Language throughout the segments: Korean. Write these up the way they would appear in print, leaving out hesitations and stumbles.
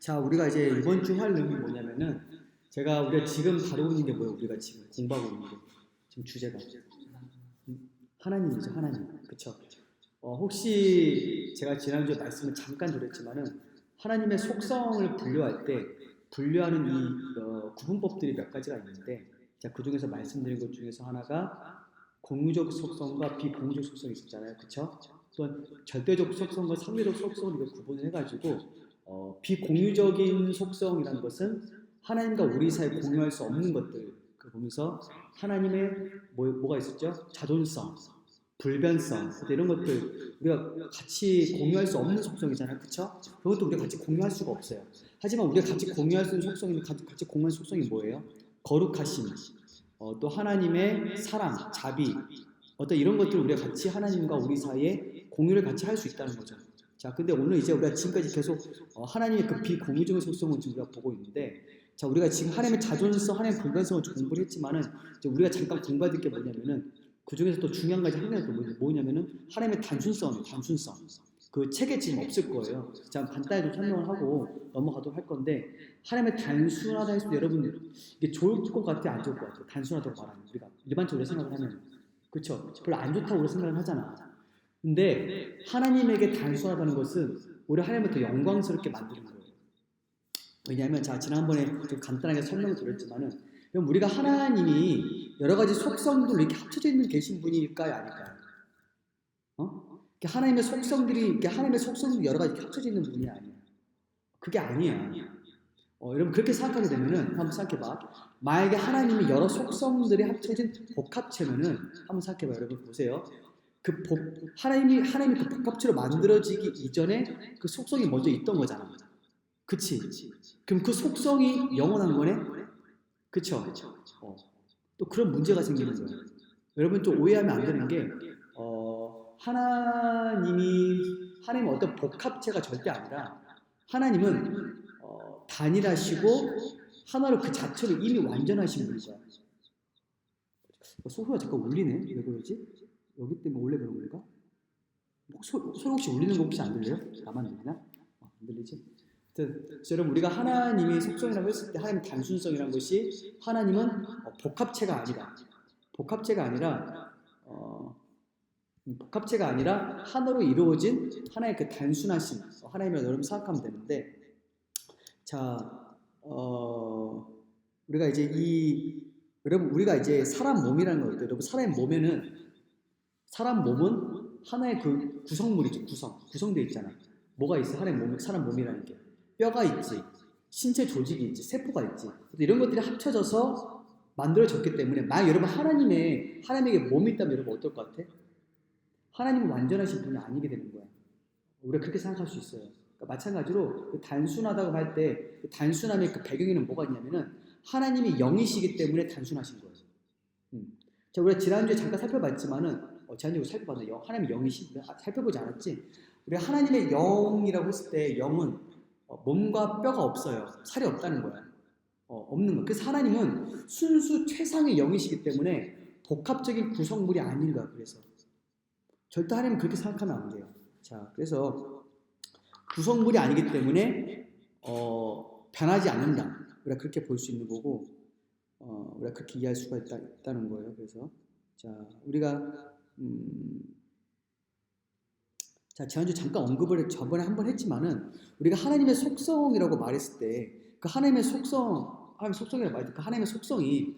자, 우리가 이제 이번 주 할 내용이 뭐냐면은 우리가 지금 다루고 있는 게 뭐예요? 우리가 지금 공부하고 있는 게 지금 주제가 하나님이죠, 하나님. 그쵸? 혹시 제가 지난주에 말씀을 잠깐 드렸지만은 하나님의 속성을 분류할 때 분류하는 이 구분법들이 몇 가지가 있는데, 자, 그 중에서 말씀드린 것 중에서 하나가 공유적 속성과 비공유적 속성이 있었잖아요, 그쵸? 또한 절대적 속성과 상대적 속성을 이렇게 구분을 해가지고 비공유적인 속성이라는 것은 하나님과 우리 사이에 공유할 수 없는 것들, 그 보면서 하나님의 뭐가 있었죠? 자존성, 불변성, 이런 것들 우리가 같이 공유할 수 없는 속성이잖아요, 그렇죠? 그것도 우리가 같이 공유할 수가 없어요. 하지만 우리가 같이 공유할 수 있는 속성이 같이 공유할 속성이 뭐예요? 거룩하심, 또 하나님의 사랑, 자비, 어떤 이런 것들을 우리가 같이 하나님과 우리 사이에 공유를 같이 할 수 있다는 거죠. 자, 근데 오늘 이제 우리가 지금까지 계속 하나님의 그 비공유적인 속성을 지금 우리가 보고 있는데, 자, 우리가 지금 하나님의 자존성, 하나님의 불변성을 공부를 했지만은 이제 우리가 잠깐 공부해야 될 게 뭐냐면은 그 중에서 또 중요한 가지 하나가 또 뭐냐면은 하나님의 단순성. 그 책에 지금 없을 거예요. 자, 간단히 좀 설명을 하고 넘어가도록 할 건데, 하나님의 단순하다 해서 여러분 이게 좋을 것 같아, 안 좋을 것 같아? 단순하다고 말하는 우리가 일반적으로 생각을 하면, 그렇죠? 별로 안 좋다고 우리가 생각을 하잖아. 근데 하나님에게 단순하다는 것은 우리 하나님을 더 영광스럽게 만드는 거예요. 왜냐하면 자, 지난번에 좀 간단하게 설명을 드렸지만은 우리가 하나님이 여러 가지 속성들로 이렇게 합쳐져 있는 계신 분일까요, 아닐까요? 하나님의 속성들이 여러 가지 합쳐져 있는 분이 아니야. 그게 아니야. 여러분 그렇게 생각하게 되면은 한번 생각해봐. 만약에 하나님이 여러 속성들이 합쳐진 복합체면은 한번 생각해봐. 여러분 보세요. 하나님이 그 복합체로 만들어지기 이전에 그 속성이 먼저 있던 거잖아. 그치? 그럼 그 속성이 영원한 거네? 그쵸? 또 그런 문제가 생기는 거예요. 여러분 좀 오해하면 안 되는 게, 하나님은 어떤 복합체가 절대 아니라, 하나님은 단일하시고 하나로 그 자체로 이미 완전하신 분이죠. 소리가 잠깐 울리네? 왜 그러지? 여기 때문에 원래 그런 건가? 소리 혹시 울리는 거 혹시 안 들려요? 나만 들리나? 안 들리지? 그래서 여러분 우리가 하나님의 속성이라고 했을 때 하나님의 단순성이라는 것이 하나님은 복합체가 아니라 하나로 이루어진 하나의 그 단순하심, 하나님이라고 여러분 생각하면 되는데, 자, 우리가 이제 사람 몸이라는 거 있죠. 여러분 사람 몸은 하나의 그 구성물이죠. 구성되어 있잖아. 뭐가 있어? 사람 몸이라는 게 뼈가 있지, 신체 조직이 있지, 세포가 있지. 이런 것들이 합쳐져서 만들어졌기 때문에 만약 여러분 하나님에게 몸이 있다면 여러분 어떨 것 같아? 하나님은 완전하신 분이 아니게 되는 거야. 우리가 그렇게 생각할 수 있어요. 그러니까 마찬가지로 그 단순하다고 할 때 그 단순함의 그 배경에는 뭐가 있냐면은 하나님이 영이시기 때문에 단순하신 거예요. 자, 우리가 지난주에 잠깐 살펴봤지만은 지난주에 살펴봤는데 하나님이 영이시 살펴보지 않았지? 우리 하나님의 영이라고 했을 때 영은 몸과 뼈가 없어요. 살이 없다는 거야. 없는 거. 그래서 하나님은 순수 최상의 영이시기 때문에 복합적인 구성물이 아닌 거야. 그래서 절대 하나님은 그렇게 생각하면 안 돼요. 자, 그래서 구성물이 아니기 때문에 변하지 않는다. 우리가 그렇게 볼 수 있는 거고, 우리가 그렇게 이해할 수가 있다는 거예요. 그래서 자, 우리가 자, 지난주 잠깐 언급을 저번에 한번 했지만은 우리가 하나님의 속성이라고 말했을 때 그 하나님의 속성이라고 말할 때 그 하나님의 속성이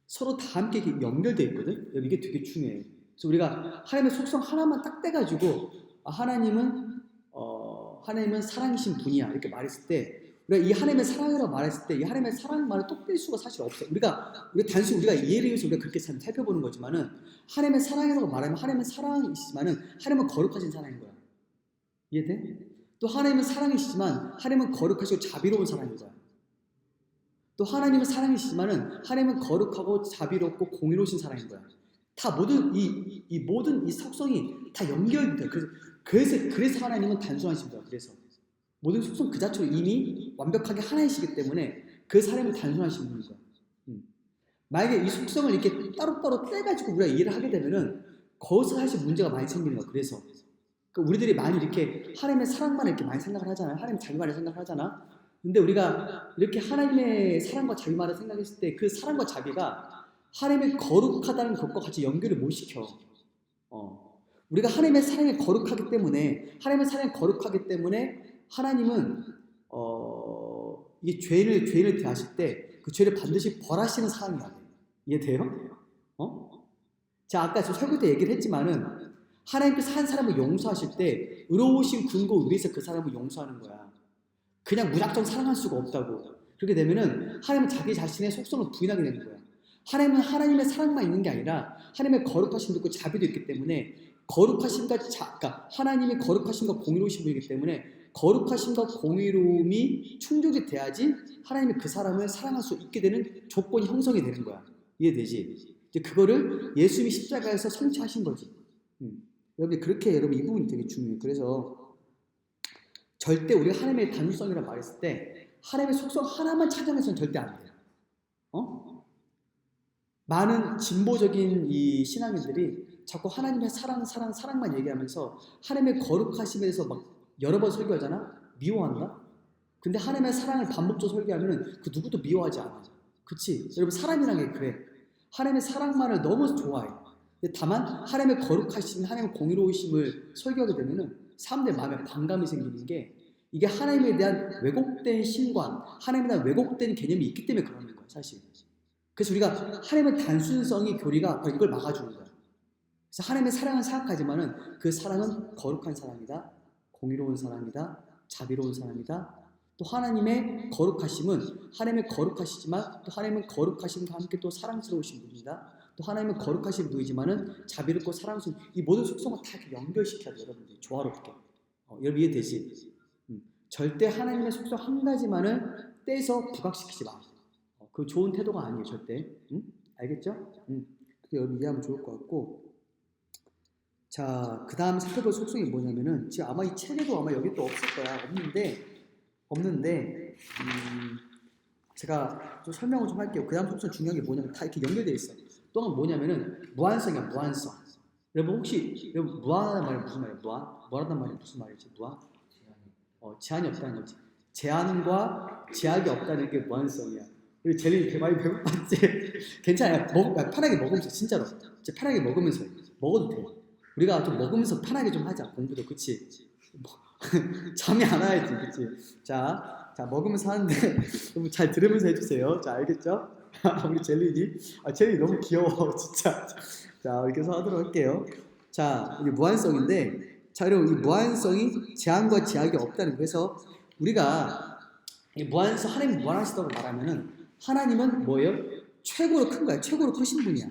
서로 다 함께 연결되어 있거든. 이게 되게 중요해. 그래서 우리가 하나님의 속성 하나만 딱 떼가지고 하나님은 사랑이신 분이야 이렇게 말했을 때, 우리가 이 하나님의 사랑이라고 말했을 때 이 하나님의 사랑만을 또 뺄 수가 사실 없어. 단순히 우리가 이해를 위해서 우리가 그렇게 살펴보는 거지만은 하나님의 사랑이라고 말하면 하나님은 사랑이시지만은 하나님은 거룩하신 사랑인 거야. 이해돼? 또 하나님은 사랑이시지만 하나님은 거룩하시고 자비로운 사랑인 거야. 또 하나님은 사랑이시지만은 하나님은 거룩하고 자비롭고 공의로우신 사랑인 거야. 다 모든 이 속성이 다 연결돼. 그래서 하나님은 단순하신 거야. 그래서 모든 속성 그 자체로 이미 완벽하게 하나이시기 때문에 그 하나님은 단순하신 분인 거야. 만약에 이 속성을 이렇게 따로따로 떼가지고 우리가 이해를 하게 되면은 거기서 사실 문제가 많이 생기는 거야. 그래서 그러니까 우리들이 많이 이렇게 하나님의 사랑만 이렇게 많이 생각을 하잖아요. 하나님 자기만을 생각을 하잖아. 근데 우리가 이렇게 하나님의 사랑과 자기만을 생각했을 때 그 사랑과 자비가 하나님의 거룩하다는 것과 같이 연결을 못 시켜. 우리가 하나님의 사랑에 거룩하기 때문에 하나님은 이게 죄인을 대하실 때 그 죄를 반드시 벌하시는 사랑이야. 이해돼요? 자, 아까 저 설교 때 얘기를 했지만은 하나님께서 한 사람을 용서하실 때 의로우신 근거 위에서 그 사람을 용서하는 거야. 그냥 무작정 사랑할 수가 없다고. 그렇게 되면은 하나님은 자기 자신의 속성을 부인하게 되는 거야. 하나님은 하나님의 사랑만 있는 게 아니라 하나님의 거룩하심도 있고 자비도 있기 때문에 그러니까 하나님의 거룩하심과 공의로우신 분이기 때문에 거룩하심과 공의로움이 충족이 돼야지 하나님이 그 사람을 사랑할 수 있게 되는 조건이 형성이 되는 거야. 이해되지? 이제 그거를 예수님이 십자가에서 성취하신 거지. 여러분 그렇게 여러분 이 부분이 되게 중요해요. 그래서 절대 우리가 하나님의 단순성이라고 말했을 때 하나님의 속성 하나만 찾아내서는 절대 안 돼요. 많은 진보적인 이 신앙인들이 자꾸 하나님의 사랑만 얘기하면서 하나님의 거룩하심에서 막 여러 번 설교하잖아? 미워한다? 근데 하나님의 사랑을 반복적으로 설교하면 그 누구도 미워하지 않아. 그치? 여러분 사람이란 게 그래. 하나님의 사랑만을 너무 좋아해. 근데 다만 하나님의 거룩하심, 하나님의 공의로우심을 설교하게 되면은 사람들 마음에 반감이 생기는 게 이게 하나님에 대한 왜곡된 신관, 하나님에 대한 왜곡된 개념이 있기 때문에 그러는 거야, 사실. 그래서 우리가 하나님의 단순성이 교리가 이걸 막아주는 거야. 그래서 하나님의 사랑은 생각하지만은 그 사랑은 거룩한 사랑이다, 공의로운 사랑이다, 자비로운 사랑이다. 또 하나님의 거룩하심은 하나님의 거룩하시지만 또 하나님은 거룩하심과 함께 또 사랑스러우신 분이다. 또 하나님은 거룩하신 분이지만은 자비롭고 사랑스러운 이 모든 속성을 다 이렇게 연결시켜야 돼요, 여러분들 조화롭게. 여러분 이해되지? 절대 하나님의 속성 한 가지만을 떼서 부각시키지 마. 그 좋은 태도가 아니에요, 절대. 알겠죠? 그게 여러분 이해하면 좋을 것 같고. 자, 그 다음 살펴볼 속성이 뭐냐면은 지금 아마 이 책에도 아마 여기 또 없을 거야. 없는데 제가 좀 설명을 좀 할게요. 그 다음 속성 중요한 게 뭐냐면 다 이렇게 연결되어 있어. 또 하나 뭐냐면은 무한성이야, 무한성. 여러분 혹시 여러분 무한하단 말이 무슨 말이에요? 무한하단 말이 무슨 말이지? 무한? 제한이 없다는 거지. 제한과 제약이 없다는 게 무한성이야. 우리 젤리 많이 배고팠지? 괜찮아요. 편하게 먹으면서 진짜로. 진짜 편하게 먹으면서 먹어도 돼. 우리가 좀 먹으면서 편하게 좀 하자. 공부도 그치? 잠이 안 와야지, 그치? 자 먹으면서 하는데 너무 잘 들으면서 해주세요. 자, 알겠죠? 우리 젤리니? 젤리 너무 귀여워, 진짜. 자, 이렇게 해서 하도록 할게요. 자, 이게 무한성인데, 자, 여러분, 이 무한성이 제한과 제약이 없다는 거에서 우리가 이 무한성, 하나님 무한하시다고 말하면은 하나님은 뭐예요? 최고로 큰 거야. 최고로 크신 분이야.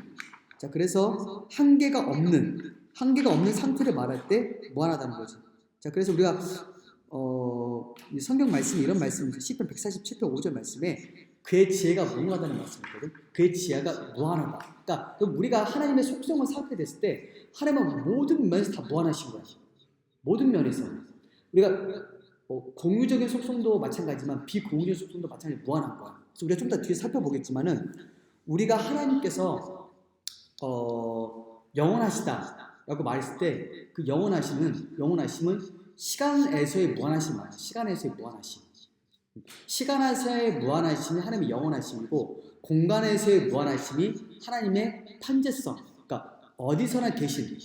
자, 그래서 한계가 없는 상태를 말할 때 무한하다는 거지. 자, 그래서 우리가 이 성경 말씀이 이런 말씀이죠. 시편 147편 5절 말씀에 그의 지혜가 무궁하다는 말씀이거든. 그의 지혜가 무한하다. 그러니까 우리가 하나님의 속성을 생각해 됐을 때 하나님은 모든 면에서 다 무한하신 거야. 모든 면에서. 우리가 공유적인 속성도 마찬가지지만 비공유적인 속성도 마찬가지로 무한한 거야. 그래서 우리가 좀 더 뒤에 살펴보겠지만은 우리가 하나님께서 영원하시다라고 말했을 때 그 영원하심은 시간에서의 무한하심 말이야. 시간에서의 무한하심. 시간에서의 무한하심이 하나님의 영원하심이고 공간에서의 무한하심이 하나님의 편재성. 그러니까 어디서나 계신.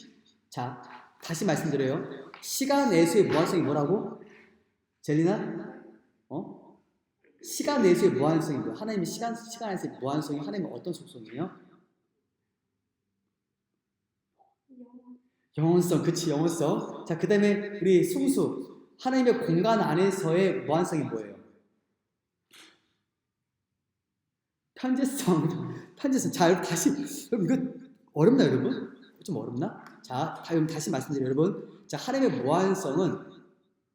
자, 다시 말씀드려요. 시간에서의 무한성이 뭐라고? 젤리나? 시간 내에서의 무한성이 뭐야? 하나님의 시간에서의 무한성이 하나님의 어떤 속성이에요? 영원성, 그치, 영원성. 자, 그 다음에 우리 승수, 하나님의 공간 안에서의 무한성이 뭐예요? 편재성. 자, 여러분 다시, 여러분 이거 어렵나 여러분? 좀 어렵나? 자, 다시 말씀드려요, 여러분. 자, 하나님의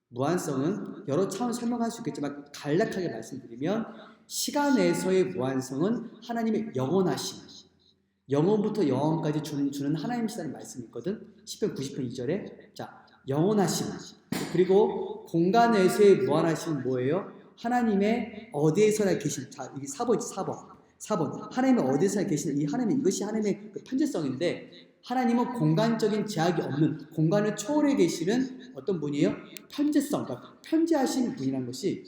무한성은 여러 차원 설명할 수 있겠지만 간략하게 말씀드리면 시간에서의 무한성은 하나님의 영원하심. 영원부터 영원까지 주는 하나님이시라는 말씀이 있거든. 시편 90편 2절에 자, 영원하심. 그리고 공간에서의 무한하심은 뭐예요? 하나님의 어디에서나 계신. 자, 이게 4번이지, 4번. 4번 하나님은 어디서 계시는 이 하나님 이것이 하나님의 그 편재성인데 하나님은 공간적인 제약이 없는 공간을 초월해 계시는 어떤 분이에요? 편재성, 그러니까 편재하신 분이라는 것이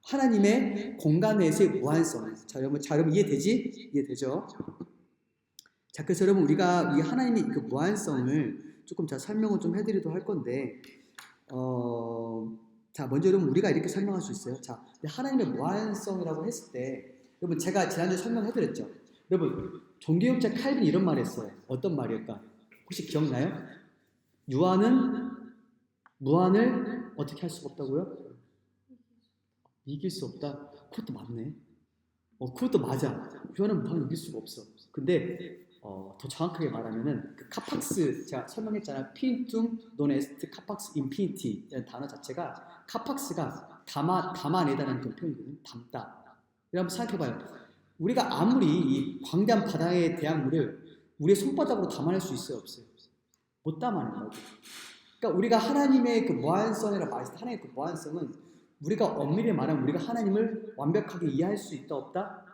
하나님의 공간 내에서의 무한성. 자, 여러분 이해되지? 이해되죠? 자, 그래서 여러분 우리가 이 하나님의 그 무한성을 조금 자 설명을 좀 해드리도록 할 건데, 자 먼저 여러분 우리가 이렇게 설명할 수 있어요. 자, 하나님의 무한성이라고 했을 때, 여러분 제가 지난주에 설명해드렸죠. 여러분 종교학자 칼빈이 이런 말했어요. 어떤 말일까? 혹시 기억나요? 유한은 무한을 어떻게 할 수가 없다고요? 이길 수 없다. 그것도 맞네. 그것도 맞아. 유한은 무한을 이길 수가 없어. 근데 더 정확하게 말하면은 그 카팍스 제가 설명했잖아요. 핀툼 논 에스트 카팍스 인피니티 이라는 단어 자체가 카팍스가 담아내다는 그 표현이거든요. 담다. 여러분 생각해봐요. 우리가 아무리 이 광대한 바다에 대한 물을 우리의 손바닥으로 담아낼 수 있어요, 없어요? 못 담아낸다고. 그러니까 우리가 하나님의 그 무한성이라고 말했을 때 하나님의 그 무한성은 우리가 엄밀히 말하면 우리가 하나님을 완벽하게 이해할 수 있다 없다?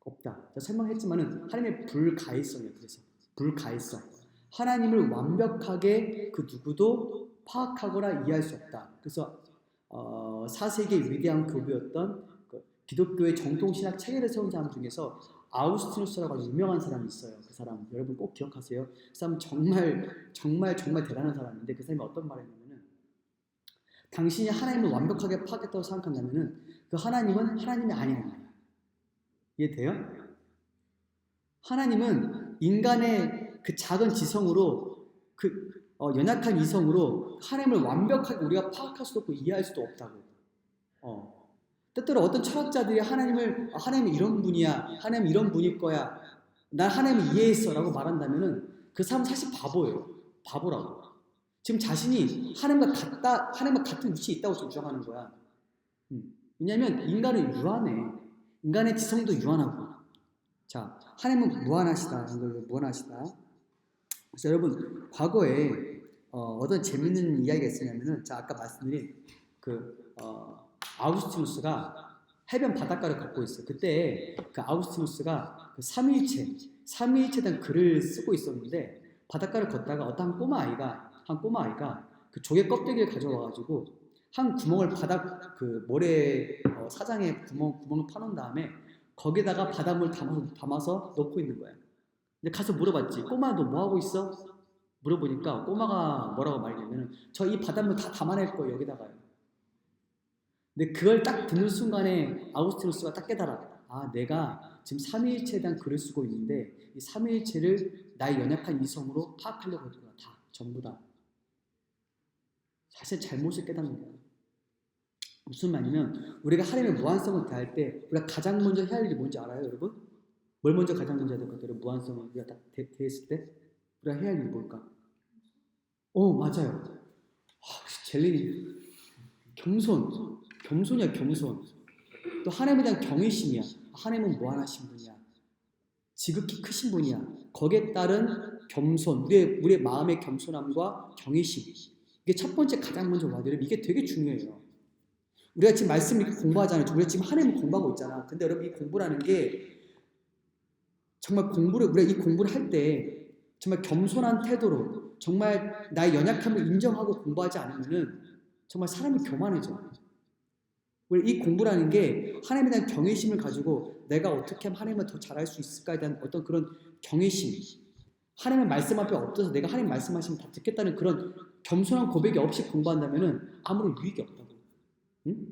없다. 제가 설명했지만은 하나님의 불가해성이에요. 그래서 불가해성. 하나님을 완벽하게 그 누구도 파악하거나 이해할 수 없다. 그래서 4세기의 위대한 교부였던 그 기독교의 정통신학 체계를 세운 사람 중에서 아우구스티누스라고 아주 유명한 사람이 있어요. 그 사람 여러분 꼭 기억하세요. 그 사람 정말 대단한 사람인데 그 사람이 어떤 말을 했냐면은 당신이 하나님을 완벽하게 파악했다고 생각한다면은 그 하나님은 하나님이 아니라는 거예요. 이해돼요? 하나님은 인간의 그 작은 지성으로 그 연약한 이성으로 하나님을 완벽하게 우리가 파악할 수도 없고 이해할 수도 없다고. 때때로 어떤 철학자들이 하나님은 이런 분이야, 하나님 이런 분일 거야, 난 하나님을 이해했어라고 말한다면은 그 사람은 사실 바보예요. 바보라고. 지금 자신이 하나님과 같은 위치에 있다고 주장하는 거야. 왜냐하면 인간은 유한해. 인간의 지성도 유한하고. 자, 하나님은 무한하시다. 무한하시다. 그래서 여러분 과거에 어떤 재밌는 이야기가 있었냐면은 자 아까 말씀드린 그 아우구스티누스가 해변 바닷가를 걷고 있어요. 그때 그 아우구스티누스가 그 삼위일체에 대한 글을 쓰고 있었는데 바닷가를 걷다가 어떤 한 꼬마 아이가 그 조개 껍데기를 가져와가지고 한 구멍을 바닥 그 모래 사장에 구멍을 파놓은 다음에 거기다가 바닷물 담아서 넣고 있는 거야. 근데 가서 물어봤지. 꼬마 너 뭐 하고 있어? 물어보니까 꼬마가 뭐라고 말했냐면 저 이 바닷물 다 담아낼 거예요 여기다가요. 근데 그걸 딱 듣는 순간에 아우구스티누스가 딱 깨달아. 아 내가 지금 삼위일체에 대한 글을 쓰고 있는데 이 삼위일체를 나의 연약한 이성으로 파악하려고 했구나. 다 전부 다. 사실 잘못을 깨닫는 거야. 무슨 말이냐면 우리가 하나님의 무한성을 대할 때 우리가 가장 먼저 해야 할 일이 뭔지 알아요 여러분? 뭘 먼저 가장 먼저 해야 될 것 같아요? 무한성을 우리가 딱 대했을 때 우리가 해야 할 일이 뭘까? 맞아요. 젤리님 겸손이야 겸손. 또 하나님에 대한 경외심이야. 하나님은 무한하신 분이야. 지극히 크신 분이야. 거기에 따른 겸손, 우리의 마음의 겸손함과 경외심. 이게 첫 번째 가장 먼저 와야 돼요. 이게 되게 중요해요. 우리가 지금 말씀 이렇게 공부하잖아요. 우리가 지금 하나님을 공부하고 있잖아. 근데 여러분 이 공부라는 게 정말 우리가 이 공부를 할 때 정말 겸손한 태도로 정말 나의 연약함을 인정하고 공부하지 않으면은 정말 사람이 교만해져. 우리 이 공부라는 게 하나님에 대한 경외심을 가지고 내가 어떻게 하면 하나님을 더 잘할 수 있을까에 대한 어떤 그런 경외심. 하나님의 말씀 앞에 엎드려서 내가 하나님 말씀하시면 다 듣겠다는 그런 겸손한 고백이 없이 공부한다면은 아무런 유익이 없다고. 응?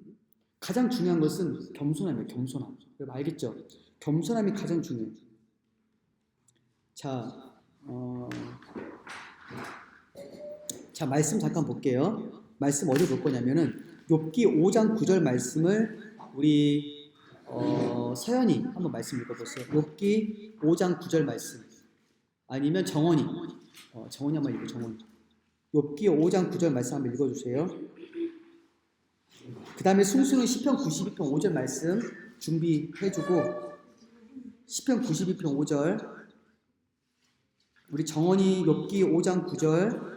가장 중요한 것은 겸손함이에요. 겸손함. 여러분 알겠죠? 겸손함이 가장 중요해요. 자, 말씀 잠깐 볼게요. 말씀 어디 볼 거냐면은 욥기 5장 9절 말씀을 우리 서연이 한번 말씀 읽어보세요. 욥기 5장 9절 말씀. 아니면 정원이 한번 읽어. 정원이. 욥기 5장 9절 말씀 한번 읽어주세요. 그 다음에 순수는 시편 92편 5절 말씀 준비해주고 시편 92편 5절 우리 정원이 욥기 5장 9절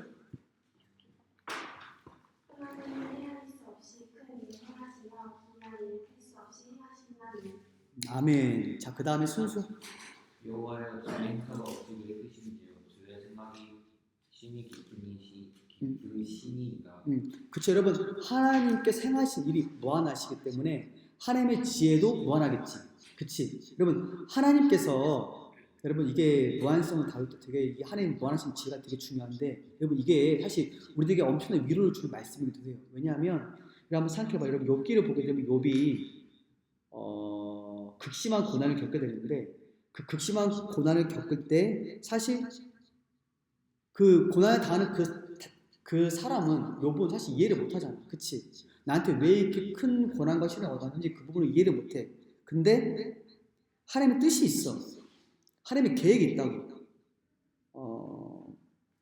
아멘. 자, 그 다음에 순수. 여호와여 주의 행사가 어찌 크신지요 주의 생각이 심히 깊으시니이다. 그쵸, 여러분. 하나님께서 행하신 일이 무한하시기 때문에 하나님의 지혜도 무한하겠지. 그치? 여러분, 하나님께서, 여러분, 이게 무한성을 다룰 때 되게 이게 하나님 무한하신 지혜가 되게 중요한데, 여러분, 이게 사실 우리에게 엄청난 위로를 주는 말씀이기도 해요. 왜냐하면, 여러분 한번 생각해봐요. 여러분, 욥기를 보게 되면 욥이 극심한 고난을 겪게 되는데, 그 극심한 고난을 겪을 때 사실 그 고난을 당하는 그 사람은 욥은 사실 이해를 못하잖아. 그치? 나한테 왜 이렇게 큰 고난과 시련을 얻었는지 그 부분을 이해를 못해. 근데 하나님의 뜻이 있어. 하나님의 계획이 있다고.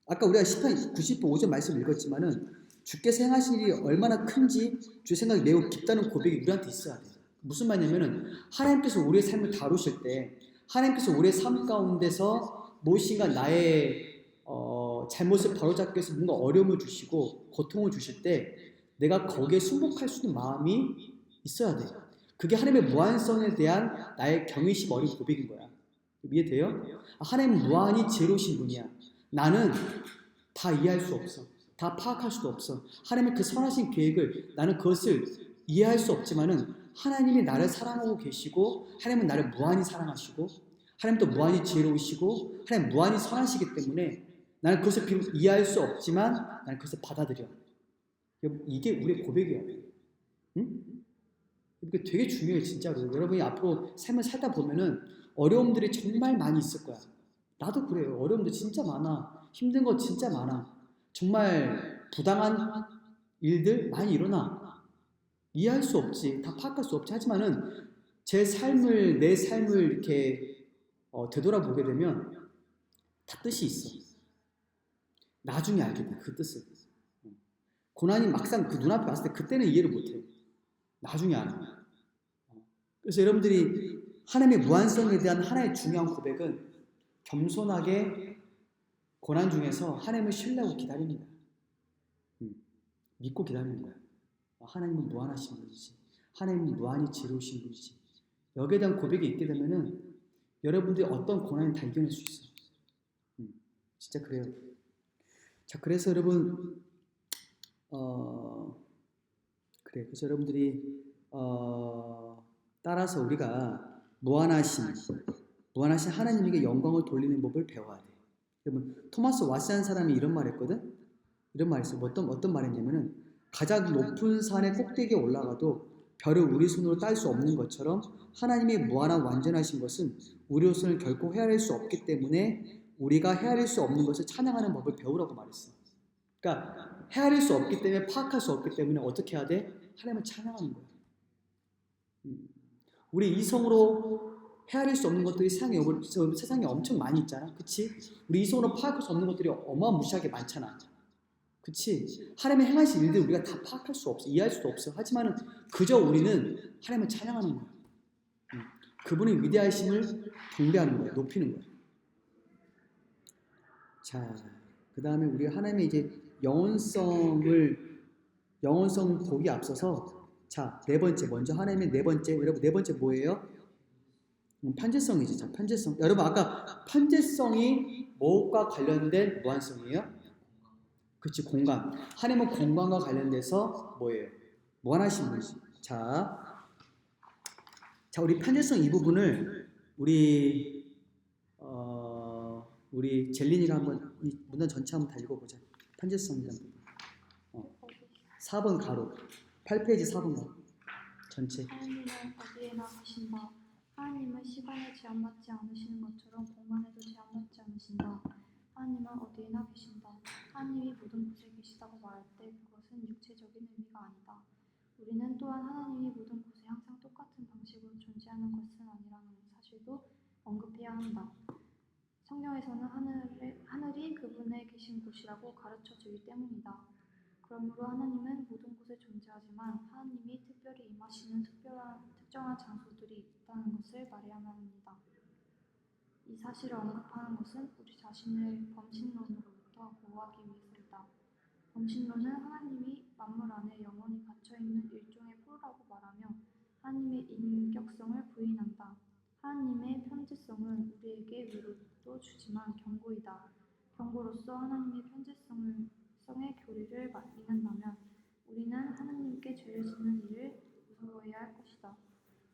아까 우리가 10편 90편 5절 말씀 읽었지만은 주께서 행하신 일이 얼마나 큰지 주의 생각이 매우 깊다는 고백이 우리한테 있어야 돼. 무슨 말이냐면은 하나님께서 우리의 삶을 다루실 때 하나님께서 우리의 삶 가운데서 무엇인가 나의 잘못을 바로잡기 위해서 뭔가 어려움을 주시고 고통을 주실 때 내가 거기에 순복할 수 있는 마음이 있어야 돼. 그게 하나님의 무한성에 대한 나의 경외심 어린 고백인 거야. 이해돼요? 하나님은 무한히 지혜로우신 분이야. 나는 다 이해할 수 없어. 다 파악할 수도 없어. 하나님의 그 선하신 계획을 나는 그것을 이해할 수 없지만은 하나님이 나를 사랑하고 계시고 하나님은 나를 무한히 사랑하시고 하나님도 무한히 지혜로우시고 하나님 무한히 선하시기 때문에 나는 그것을 비록 이해할 수 없지만 나는 그것을 받아들여. 이게 우리의 고백이야. 응? 이게 되게 중요해 진짜로. 여러분이 앞으로 삶을 살다 보면은 어려움들이 정말 많이 있을 거야. 나도 그래요. 어려움도 진짜 많아. 힘든 거 진짜 많아. 정말 부당한 일들 많이 일어나. 이해할 수 없지. 다 파악할 수 없지. 하지만은 내 삶을 이렇게 되돌아보게 되면 다 뜻이 있어. 나중에 알게 돼. 그 뜻을. 고난이 막상 그 눈앞에 왔을 때 그때는 이해를 못해. 나중에 알아. 그래서 여러분들이 하나님의 무한성에 대한 하나의 중요한 고백은 겸손하게 고난 중에서 하나님을 신뢰하고 기다립니다. 믿고 기다리는 거야. 하나님은 무한하신 분이지. 하나님은 무한히 지혜로우신 분이지. 여기에 대한 고백이 있게 되면은 여러분들이 어떤 고난을 다 이겨낼 수 있어. 진짜 그래요. 자, 그래서 여러분, 그래. 그래서 여러분들이 따라서 우리가 무한하신 하나님에게 영광을 돌리는 법을 배워야 돼. 여러분, 토마스 왓스라는 사람이 이런 말 했거든? 이런 말 했어. 어떤 말 했냐면은, 가장 높은 산의 꼭대기에 올라가도 별을 우리 손으로 딸 수 없는 것처럼 하나님의 무한한 완전하신 것은 우리로서는 결코 헤아릴 수 없기 때문에 우리가 헤아릴 수 없는 것을 찬양하는 법을 배우라고 말했어. 그러니까 헤아릴 수 없기 때문에 파악할 수 없기 때문에 어떻게 해야 돼? 하나님을 찬양하는 거야. 우리 이성으로 헤아릴 수 없는 것들이 세상에 엄청 많이 있잖아. 그치? 우리 이성으로 파악할 수 없는 것들이 어마무시하게 많잖아. 그치? 하나님의 행하신 일들 우리가 다 파악할 수 없어. 이해할 수도 없어. 하지만 그저 우리는 하나님을 찬양하는 거야. 그분의 위대하심을 경배하는 거야. 높이는 거야. 자, 그 다음에 우리가 하나님의 이제 영원성 보기 앞서서 자, 네 번째, 먼저 하나님의 네 번째, 여러분 네 번째 뭐예요? 판재성이지. 자, 판재성. 여러분 아까 판재성이 뭐과 관련된 무한성이에요? 그렇지, 공간. 하나님은 공간과 관련돼서 뭐예요? 무한하신 분이지. 자, 우리 판재성 이 부분을 우리 젤린이가 한번 이 문단 전체 한번 다 읽어보자. 판재성이라는 부분. 4번 가로. 8페이지 4번 가로. 전체. 하나님은 어디에나 계신다. 하나님은 시간에 제한받지 않으시는 것처럼 공간에도 제한받지 않으신다. 하나님은 어디에나 계신다. 하나님이 모든 곳에 계시다고 말할 때 그것은 육체적인 의미가 아니다. 우리는 또한 하나님이 모든 곳에 항상 똑같은 방식으로 존재하는 것은 아니라는 사실도 언급해야 한다. 성경에서는 하늘이 그분의 계신 곳이라고 가르쳐주기 때문이다. 그러므로 하나님은 모든 곳에 존재하지만 하나님이 특별히 임하시는 특정한 장소들이 있다는 것을 말해야만 합니다. 이 사실을 언급하는 것은 우리 자신을 범신론으로부터 보호하기 위해서이다. 범신론은 하나님이 만물 안에 영원히 갇혀있는 일종의 뿔이라고 말하며 하나님의 인격성을 부인한다. 지으시는 일을 무서워해야 할 것이다.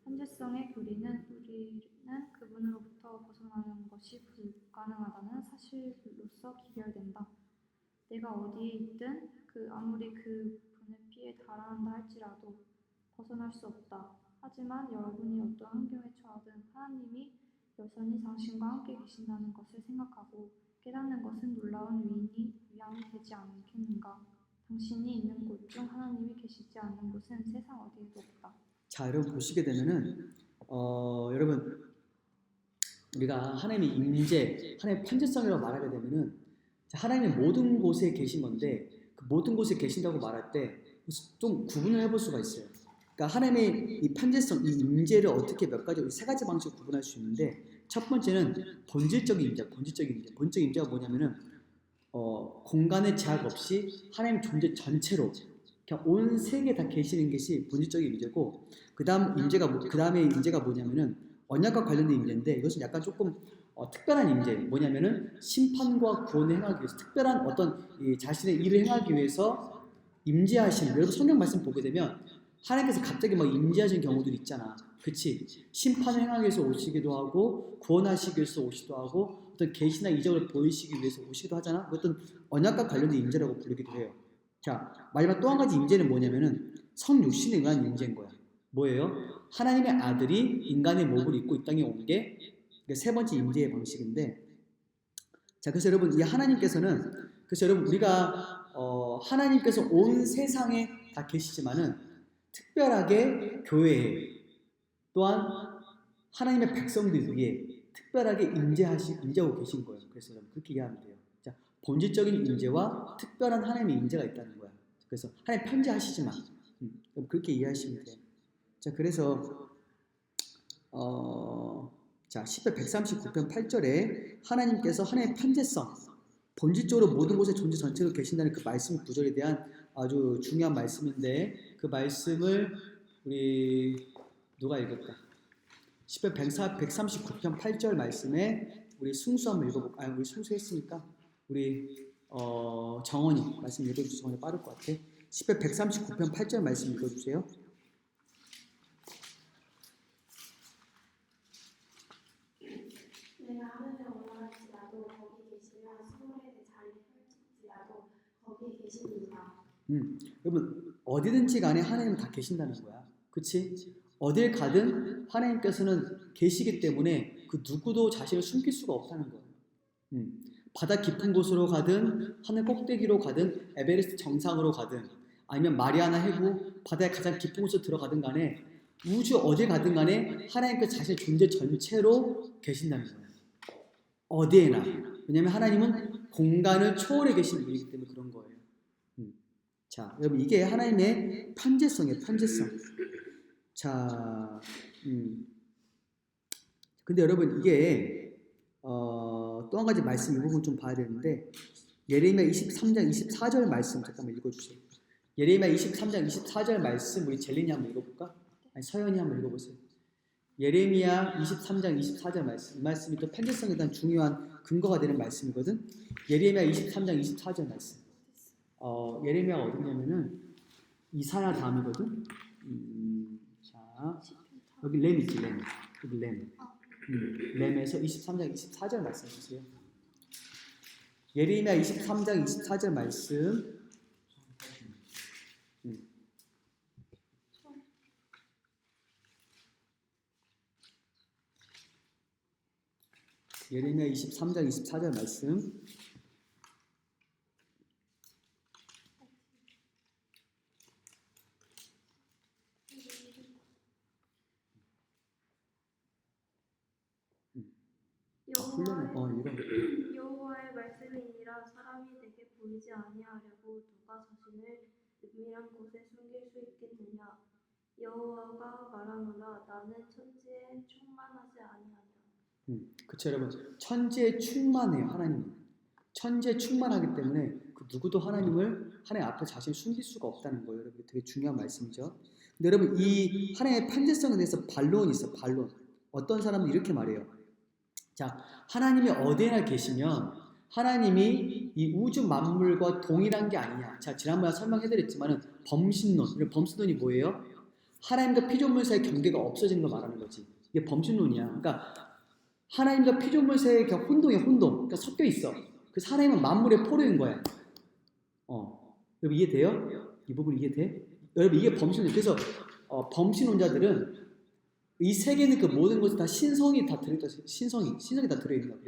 현재성의 교리는 우리는 그분으로부터 벗어나는 것이 불가능하다는 사실로서 기결된다. 내가 어디에 있든 아무리 그분의 피에 달아난다 할지라도 벗어날 수 없다. 하지만 여러분이 어떤 환경에 처하든 하나님이 여전히 당신과 함께 계신다는 것을 생각하고 깨닫는 것은 놀라운 위안이 되지 않겠는가. 당신이 있는 곳 중 하나님이 계시지 않는 곳은 세상 어디에도 없다. 자, 여러분 보시게 되면은 여러분 우리가 하나님의 임재, 하나님의 편재성이라고 말하게 되면은 하나님의 모든 곳에 계신 건데 그 모든 곳에 계신다고 말할 때 좀 구분을 해볼 수가 있어요. 그러니까 하나님의 이 편재성, 이 임재를 어떻게 몇 가지, 세 가지 방식으로 구분할 수 있는데 첫 번째는 본질적인 임재, 본질적인 임재가 뭐냐면은 공간의 제약 없이 하나님 존재 전체로 그냥 온 세계에 다 계시는 것이 본질적인 임재고 그 다음에 임재가 뭐냐면은 언약과 관련된 임재인데 이것은 약간 조금 특별한 임재 뭐냐면은 심판과 구원을 행하기 위해서 특별한 어떤 자신의 일을 행하기 위해서 임재하시는 여러분 성경 말씀 보게 되면 하나님께서 갑자기 막 임재하시는 경우들이 있잖아. 그치? 심판을 행하기 위해서 오시기도 하고 구원하시기 위해서 오시기도 하고 어떤 계시나 이적을 보이시기 위해서 오시기도 하잖아. 어떤 언약과 관련된 임재라고 부르기도 해요. 자, 마지막 또 한 가지 임재는 뭐냐면은 성육신에 의한 임재인 거야. 뭐예요? 하나님의 아들이 인간의 몸을 입고 이 땅에 온 게 세 번째 임재의 방식인데 자, 그래서 여러분 이 하나님께서는 그래서 여러분 우리가 하나님께서 온 세상에 다 계시지만은 특별하게 교회에 또한 하나님의 백성들 위에 특별하게 임재하고 계신 거예요. 그래서 여러분 그렇게 이해하면 돼요. 자, 본질적인 임재와 특별한 하나님의 임재가 있다는 거야. 그래서 하나님 편재하시지만 그렇게 이해하시면 돼요. 자, 그래서 자, 시편 139편 8절에 하나님께서 하나님의 편재성, 본질적으로 모든 곳에 존재 전체로 계신다는 그 말씀 구절에 대한 아주 중요한 말씀인데 그 말씀을 우리 누가 읽을까? 시편 139편 8절 말씀에 우리 승수 한번 읽어볼까? 우리 승수했으니까 우리 정원이 말씀 읽어주세요. 정원이 빠를 것 같아. 시편 139편 8절 말씀 읽어주세요. 내가 하늘에 올라갈지라도 거기 계시며 수월에 내 자리를 펼칠지라도 거기 계시니라. 여러분 어디든지 간에 하나님은 다 계신다는 거야. 그치? 어딜 가든 하나님께서는 계시기 때문에 그 누구도 자신을 숨길 수가 없다는 거예요. 바다 깊은 곳으로 가든 하늘 꼭대기로 가든 에베레스트 정상으로 가든 아니면 마리아나 해구 바다의 가장 깊은 곳으로 들어가든 간에 우주 어딜 가든 간에 하나님께서 자신의 존재 전체로 계신다는 거예요. 어디에나. 왜냐하면 하나님은 공간을 초월해 계신 분이기 때문에 그런 거예요. 자, 여러분 이게 하나님의 편재성이에요. 편재성. 자, 근데 여러분 이게 또 한 가지 말씀 이 부분 좀 봐야 되는데 예레미야 23장 24절 말씀 잠깐만 읽어주세요. 예레미야 23장 24절 말씀 우리 젤린이 한번 읽어볼까? 아니 서연이 한번 읽어보세요. 예레미야 23장 24절 말씀 이 말씀이 또 편재성에 대한 중요한 근거가 되는 말씀이거든. 예레미야 23장 24절 말씀 예레미야가 어디냐면은 이사야 다음이거든. 자 여기 램이지 램 여기 램 램에서 23장 24절 말씀 주세요. 예레미야 23장 24절 말씀 예레미야 23장 24절 말씀 여호와의 말씀이니라. 사람이 내게 보이지 아니하려고 누가 자신을 은밀한 곳에 숨길 수 있겠느냐. 여호와가 말하노라. 나는 천지에 충만하지 아니하냐. 그쵸 여러분 천지에 충만해요. 하나님은 천지에 충만하기 때문에 그 누구도 하나님 앞에 자신을 숨길 수가 없다는 거예요. 여러분 되게 중요한 말씀이죠. 근데 여러분 이 하나님의 편재성에 대해서 반론이 있어요. 반론. 어떤 사람은 이렇게 말해요. 자, 하나님이 어디에나 계시면 하나님이 이 우주 만물과 동일한 게 아니냐. 자, 지난번에 설명해드렸지만은 범신론. 범신론이 뭐예요? 하나님과 피조물 사이의 경계가 없어지는 걸 말하는 거지. 이게 범신론이야. 그러니까 하나님과 피조물 사이의 혼동이야, 혼동. 그러니까 섞여 있어. 그래서 하나님은 만물의 포로인 거야. 여러분 이해돼요? 이 부분 이해돼? 여러분 이게 범신론. 그래서 범신론자들은 이 세계는 그 모든 것이 다 신성이 다 들어있다. 신성이 다 들어있는 거야.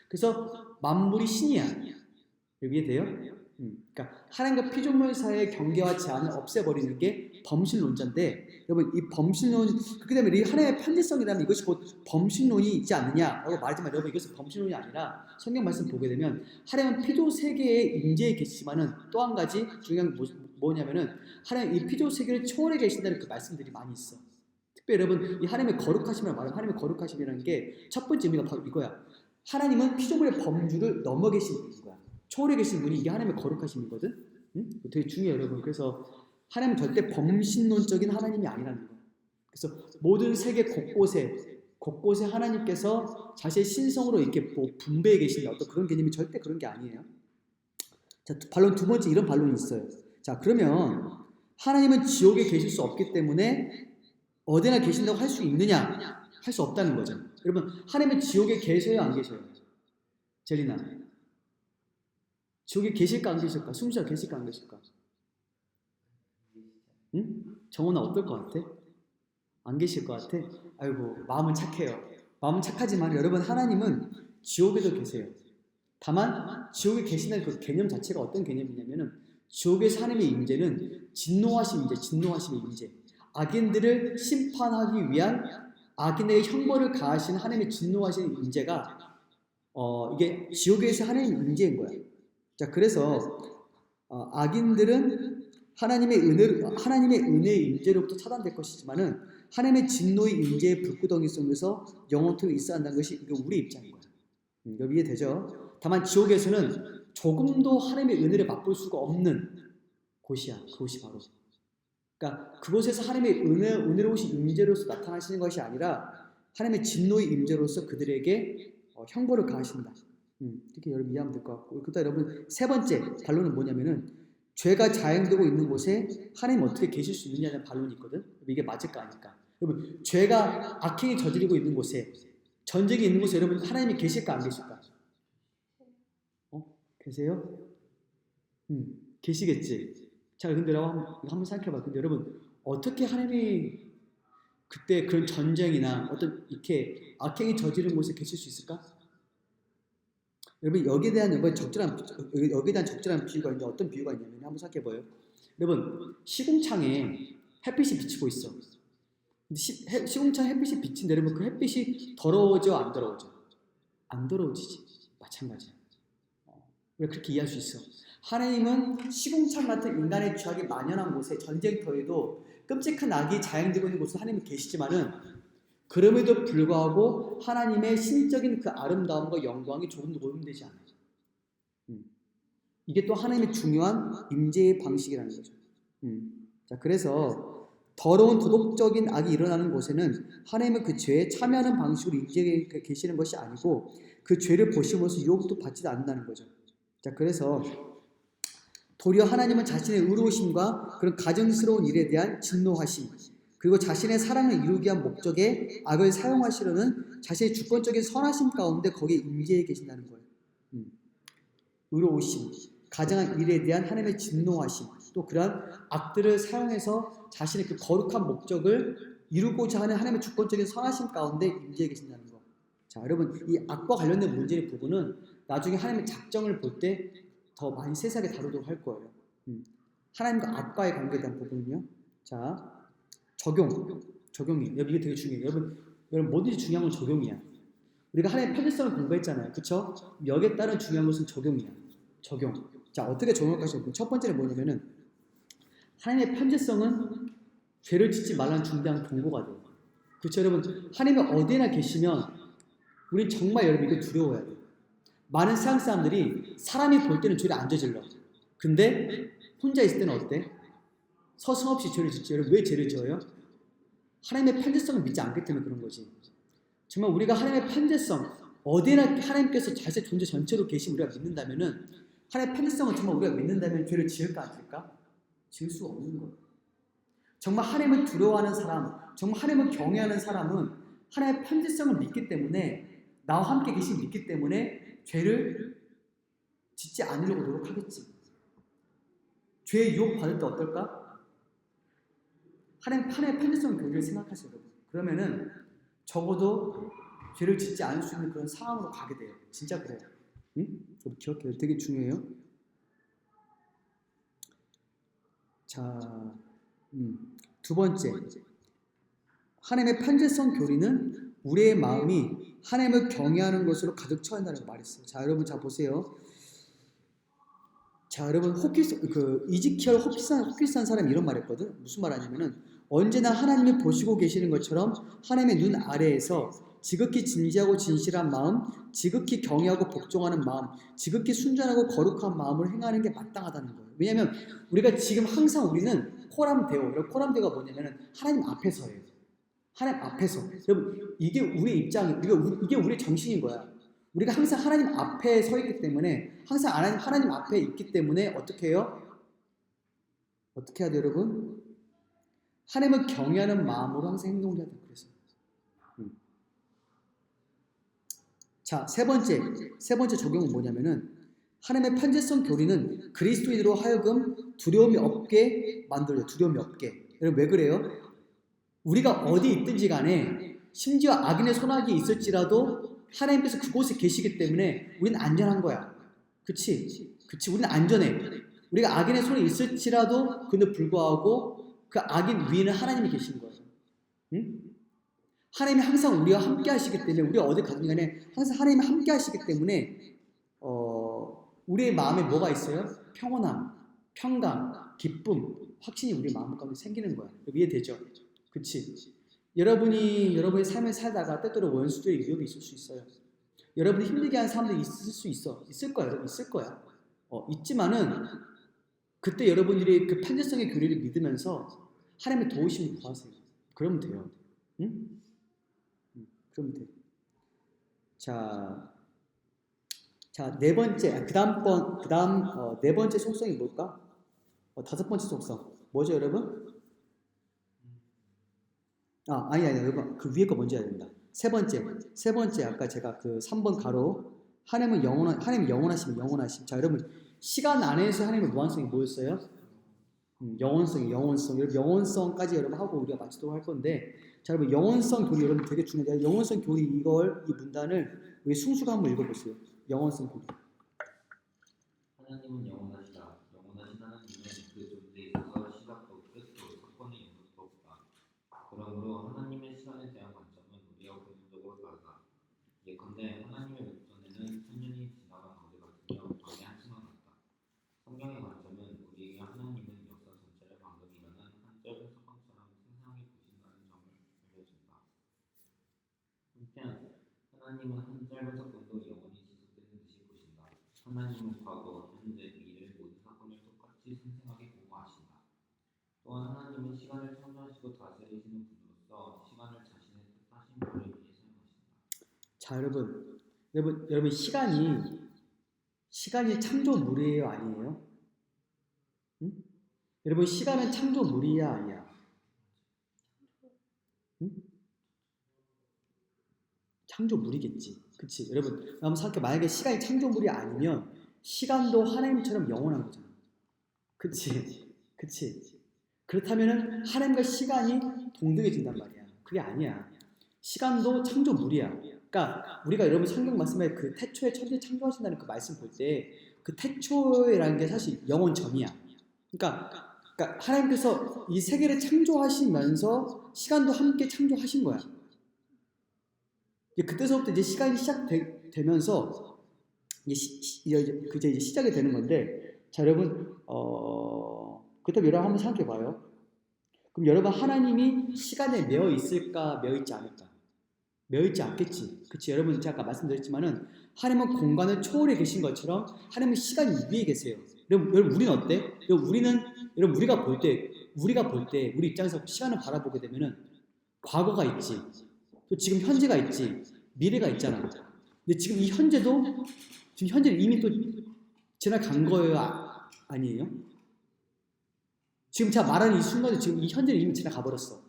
그래서 만물이 신이야. 여러분 이해돼요? 그러니까 하나님과 피조물 사이의 경계와 제한을 없애버리는 게 범신론자인데, 여러분 이 범신론, 그렇게 되면 이 하나님의 편지성이라면 이것이 곧 범신론이 있지 않느냐라고 말하지만, 여러분 이것은 범신론이 아니라 성경 말씀 보게 되면 하나님은 피조 세계에 임재해 계시지만은 또 한 가지 중요한 게 뭐냐면은 하나님 이 피조 세계를 초월해 계신다는 그 말씀들이 많이 있어. 특별히 여러분 이 하나님의 거룩하심이라는 말, 하나님의 거룩하심이라는 게 첫 번째 의미가 바로 이거야. 하나님은 피조물의 범주를 넘어 계신 분인 거야. 초월해 계신 분이 이게 하나님의 거룩하심이거든. 응? 되게 중요해요, 여러분. 그래서 하나님은 절대 범신론적인 하나님이 아니라는 거예요. 그래서 모든 세계 곳곳에 하나님께서 자신의 신성으로 이렇게 뭐 분배해 계신다. 어떤 그런 개념이 절대 그런 게 아니에요. 자, 반론 두 번째, 이런 반론이 있어요. 자, 그러면 하나님은 지옥에 계실 수 없기 때문에 어디나 계신다고 할 수 있느냐? 할 수 없다는 거죠. 여러분, 하나님은 지옥에 계셔요, 안 계셔요? 젤리나, 지옥에 계실까 안 계실까? 숨쉬어 계실까 안 계실까? 응? 정원아 어떨 것 같아? 안 계실 것 같아? 아이고, 마음은 착해요. 마음은 착하지만 여러분, 하나님은 지옥에도 계세요. 다만 지옥에 계신다는 그 개념 자체가 어떤 개념이냐면은, 지옥에서 하나님의 임재는 진노하심의 임재. 악인들을 심판하기 위한, 악인에게 형벌을 가하시는 하나님의 진노하시는 임재가 이게 지옥에서 하나님의 임재인 거야. 자, 그래서 악인들은 하나님의 은혜의 임재로부터 차단될 것이지만은 하나님의 진노의 임재의 불구덩이 속에서 영원토록 있어야 한다는 것이 이게 우리의 입장인 거야. 여기 이해되죠? 다만 지옥에서는 조금도 하나님의 은혜를 맛볼 수가 없는 곳이야. 그곳이 바로. 그러니까 그곳에서 하나님의 은혜로우신 임재로서 나타나시는 것이 아니라 하나님의 진노의 임재로서 그들에게 형벌을 가하신다. 이렇게 여러분 이해하면 될 것 같고, 그다음 여러분 세 번째 반론은 뭐냐면은, 죄가 자행되고 있는 곳에 하나님 어떻게 계실 수 있느냐는 반론이 있거든. 이게 맞을까 아닐까? 여러분, 죄가 악행이 저지르고 있는 곳에, 전쟁이 있는 곳에 여러분 하나님이 계실까 안 계실까? 계세요? 계시겠지. 자, 근데 여러분 한번 생각해봐. 근데 여러분 어떻게 하나님이 그때 그런 전쟁이나 어떤 이렇게 악행이 저지른 곳에 계실 수 있을까? 여러분 여기에 대한 적절한 비유가 있는데, 어떤 비유가 있냐면 한번 생각해봐요. 여러분 시궁창에 햇빛이 비치고 있어. 근데 시궁창에 햇빛이 비친데 여러분 그 햇빛이 더러워져 안 더러워져? 안 더러워지지. 마찬가지야. 왜 그렇게 이해할 수 있어? 하나님은 시궁창 같은 인간의 죄악이 만연한 곳에, 전쟁터에도 끔찍한 악이 자행되고 있는 곳에 하나님이 계시지만은, 그럼에도 불구하고 하나님의 신적인 그 아름다움과 영광이 조금도 오염되지 않아요. 이게 또 하나님의 중요한 임재의 방식이라는 거죠. 자, 그래서 더러운 도덕적인 악이 일어나는 곳에는 하나님은 그 죄에 참여하는 방식으로 임재해 계시는 것이 아니고, 그 죄를 보시면서 유혹도 받지도 않는다는 거죠. 자, 그래서 도리어 하나님은 자신의 의로우심과 그런 가증스러운 일에 대한 진노하심, 그리고 자신의 사랑을 이루기 위한 목적에 악을 사용하시려는 자신의 주권적인 선하심 가운데 거기에 임재해 계신다는 거예요. 의로우심, 가증한 일에 대한 하나님의 진노하심, 또 그러한 악들을 사용해서 자신의 그 거룩한 목적을 이루고자 하는 하나님의 주권적인 선하심 가운데 임재해 계신다는 거. 자, 여러분 이 악과 관련된 문제의 부분은 나중에 하나님의 작정을 볼 때 더 많이 세세하게 다루도록 할 거예요. 하나님과 악과의 관계에 대한 부분은요. 자, 적용이. 이게 되게 중요해요. 여러분 뭐든지 중요한 건 적용이야. 우리가 하나님의 편지성을 공부했잖아요. 그쵸? 여기에 따른 중요한 것은 적용이야. 적용. 자, 어떻게 적용할 것인가? 첫 번째는 뭐냐면은, 하나님의 편지성은 죄를 짓지 말라는 중대한 경고가 돼요. 그렇죠, 여러분? 하나님이 어디나 계시면 우리 정말 여러분 이거 두려워해야 돼요. 많은 세상 사람들이 사람이 볼 때는 죄를 안 저질러. 근데 혼자 있을 때는 어때? 서슴없이 죄를 짓지. 여러분 왜 죄를 지어요? 하나님의 편지성을 믿지 않기 때문에 그런 거지. 정말 우리가 하나님의 편지성, 어디나 하나님께서 자신의 존재 전체로 계신 우리가 믿는다면은 하나님의 편리성을 정말 우리가 믿는다면 죄를 지을까 안 지을까? 지을 수가 없는 거예요. 정말 하나님을 두려워하는 사람, 정말 하나님을 경외하는 사람은 하나님의 편지성을 믿기 때문에 나와 함께 계신 믿기 때문에 죄를 짓지 않으려고 노력하겠지. 죄의 유혹 받을 때 어떨까? 하나님의 편지성 교리를 생각하세요. 그러면은 적어도 죄를 짓지 않을 수 있는 그런 상황으로 가게 돼요. 진짜 그래요. 응? 좀 기억해요. 되게 중요해요. 자, 두 번째, 하나님의 편지성 교리는 우리의 마음이 하나님을 경외하는 것으로 가득 차야 한다는 말했어요. 자, 여러분, 자 보세요. 자, 여러분, 이지키엘 호키스한 사람이 이런 말했거든. 무슨 말하냐면은 언제나 하나님을 보시고 계시는 것처럼 하나님의 눈 아래에서 지극히 진지하고 진실한 마음, 지극히 경외하고 복종하는 마음, 지극히 순전하고 거룩한 마음을 행하는 게 마땅하다는 거예요. 왜냐하면 우리가 지금 항상 우리는 코람데오, 코람데오가 뭐냐면은 하나님 앞에서예요. 하나님 앞에서. 여러분, 이게 우리의 입장, 이게 우리의 정신인 거야. 우리가 항상 하나님 앞에 서 있기 때문에, 항상 하나님 앞에 있기 때문에 어떻게 해요? 어떻게 해야 돼요, 여러분? 하나님을 경외하는 마음으로 항상 행동을 해야 돼요. 그래서. 자, 세 번째 적용은 뭐냐면은 하나님의 편지성 교리는 그리스도인으로 하여금 두려움이 없게 만들어요. 두려움이 없게. 여러분, 왜 그래요? 우리가 어디 있든지 간에 심지어 악인의 손아귀에 있을지라도 하나님께서 그곳에 계시기 때문에 우리는 안전한 거야. 그치? 우리는 안전해. 우리가 악인의 손에 있을지라도 근데 불구하고 그 악인 위에는 하나님이 계신 거예요. 응? 하나님이 항상 우리와 함께 하시기 때문에 우리가 어디 가든지 간에 항상 하나님이 함께 하시기 때문에 우리의 마음에 뭐가 있어요? 평온함, 평강, 기쁨, 확신이 우리 마음 가운데 생기는 거야. 이해되죠? 그치? 여러분의 삶을 살다가 때때로 원수들의 위협이 있을 수 있어요. 여러분이 힘들게 하는 사람들이 있을 거야. 여러분, 있을 거야. 있지만은 그때 여러분들이 그 편지성의 교리를 믿으면서 하나님의 도우심을 구하세요. 그러면 돼요. 응? 그러면 돼요. 자, 네 번째, 네 번째 속성이 뭘까? 다섯 번째 속성. 뭐죠, 여러분? 아니, 여러분. 그 위에 거 먼저 해야 됩니다. 세 번째, 아까 제가 그 3번 가로, 하나님은 영원하심. 자, 여러분, 시간 안에서 하나님의 무한성이 뭐였어요? 영원성. 여러분, 영원성까지 여러분 하고 우리가 마치도록 할 건데, 자, 여러분, 영원성 교리 여러분 되게 중요해요. 영원성 교리 이 문단을 우리 숭수가 한번 읽어보세요. 영원성 교리. 하나님은 영원하시다. 영원하신 하나님은 그 존재에 있어서 시작도 끝도 사건의 연속도 없다. 그러므로 하나님의 시간에 대한 관점은 우리와 근본적으로 다르다. 예컨대 하나님의 목전에는 천년이 지나간 어제 같으며 밤이 한시간 같다. 성경의 관점은 우리에게 하나님은 역사 전체를 방금 일어난 한 짧은 사건처럼 생생하게 보신다는 점을 알려준다. 한편 하나님은 한 짧은 사건도 영원히 지속되는 듯이 보신다. 하나님은 과거, 현재, 미래 모든 사건을 똑같이 생생하게 보고하신다. 또한 하나님은 시간을 창조하시고 다스리시는 분으로서 시간을 자신의 뜻하신 바를 위해 사용하신다. 자, 여러분 시간이 창조물이에요, 아니에요? 응? 여러분, 시간은 창조물이야, 아니야? 응? 창조물이겠지. 그치? 여러분, 한번 생각해. 만약에 시간이 창조물이 아니면 시간도 하나님처럼 영원한 거잖아. 그치? 그렇다면은 하나님과 시간이 동등해진단 말이야. 그게 아니야. 시간도 창조물이야. 그러니까 우리가 여러분 성경 말씀에 그 태초에 천지 창조하신다는 그 말씀 볼 때 그 태초라는 게 사실 영원 전이야. 그러니까 하나님께서 이 세계를 창조하시면서 시간도 함께 창조하신 거야. 그때서부터 이제 시간이 시작되면서 이제 시작이 되는 건데, 자, 여러분, 그렇다면 여러분 한번 생각해 봐요. 그럼 여러분, 하나님이 시간에 매여 있을까, 매여 있지 않을까? 매여 있지 않겠지. 그치? 여러분, 제가 아까 말씀드렸지만은 하나님은 공간을 초월해 계신 것처럼 하나님은 시간 위에 계세요. 여러분, 우리는 어때? 여러분, 우리가 볼 때, 우리 입장에서 시간을 바라보게 되면은 과거가 있지. 또 지금 현재가 있지. 미래가 있잖아. 근데 지금 이 현재도 지금 현재는 이미 또 지나간 거예요, 아니에요? 지금 제가 말하는 이 순간도 지금 이 현재는 이미 지나가 버렸어.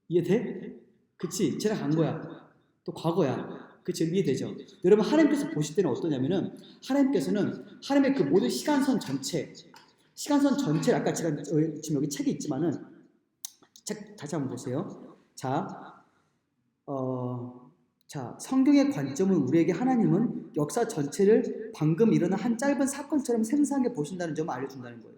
이해돼? 그치? 지나간 거야. 또 과거야. 그치? 이해되죠? 여러분 하나님께서 보실 때는 어떠냐면은 하나님께서는 하나님의 그 모든 시간선 전체 아까 제가 지금 여기 책이 있지만은 책 다시 한번 보세요. 자, 성경의 관점은 우리에게 하나님은 역사 전체를 방금 일어난 한 짧은 사건처럼 생생하게 보신다는 점을 알려준다는 거예요.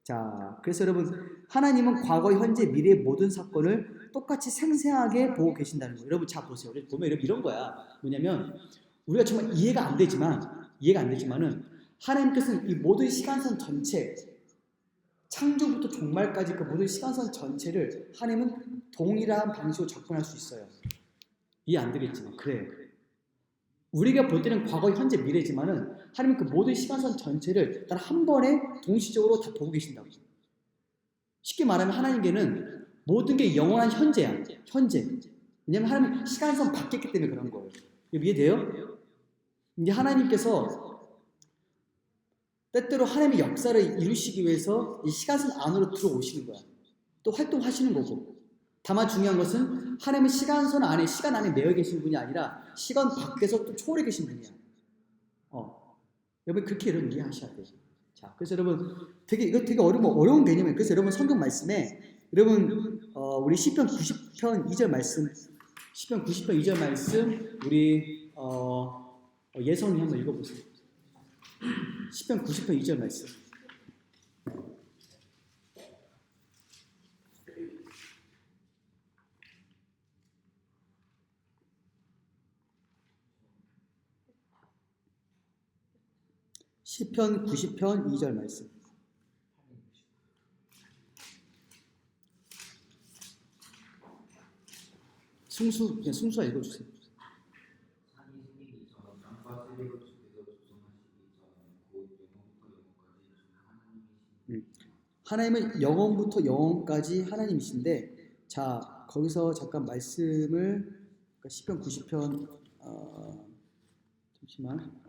자, 그래서 여러분 하나님은 과거, 현재, 미래의 모든 사건을 똑같이 생생하게 보고 계신다는 거예요. 여러분 자 보세요. 보면 여러분 이런 거야. 뭐냐면 우리가 정말 이해가 안 되지만은 하나님께서는 이 모든 시간선 전체 창조부터 종말까지 그 모든 시간선 전체를 하나님은 동일한 방식으로 접근할 수 있어요. 이해 안 되겠지만 그래요. 우리가 볼 때는 과거, 현재, 미래지만은 하나님은 그 모든 시간선 전체를 단 한 번에 동시적으로 다 보고 계신다고. 쉽게 말하면 하나님께는 모든 게 영원한 현재야. 현재. 왜냐하면 하나님 시간선 바뀌었기 때문에 그런 거예요. 이해돼요? 이제 하나님께서 때때로 하나님의 역사를 이루시기 위해서 이 시간선 안으로 들어오시는 거야. 또 활동하시는 거고. 다만 중요한 것은 하나님의 시간선 안에, 시간 안에 매여 계신 분이 아니라 시간 밖에서 또 초월해 계신 분이야. 여러분 그렇게 여러분 이해하셔야 돼요. 자, 그래서 여러분 이거 되게 어려운 개념이에요. 그래서 여러분 성경 말씀에 여러분 우리 시편 90편 2절 말씀, 시편 90편 2절 말씀 우리 예선이 한번 읽어보세요. 시편 90편 2절 말씀. 시편 90편 2절 말씀. 승수가 읽어주세요. 산이 생기기 이처럼 땅과 세계 속에서 조성하시기 이처럼 곧 영원부터 영원까지 주신 하나님이시니 하나님은 영원부터 영원까지 하나님이신데, 자 거기서 잠깐 말씀을 시편 90편 잠시만.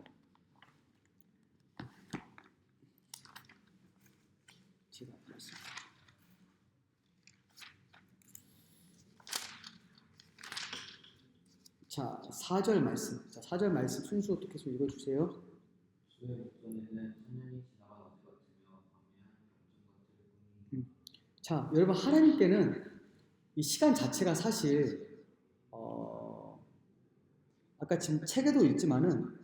자, 4절 말씀. 자, 4절 말씀 순서 계속 읽어주세요. 주의 목전에는 천년이 지나간 어둠 같으며 밤에 한 경전 같을 뿐이니. 자, 여러분 하나님께는 이 시간 자체가 사실 아까 지금 책에도 있지만은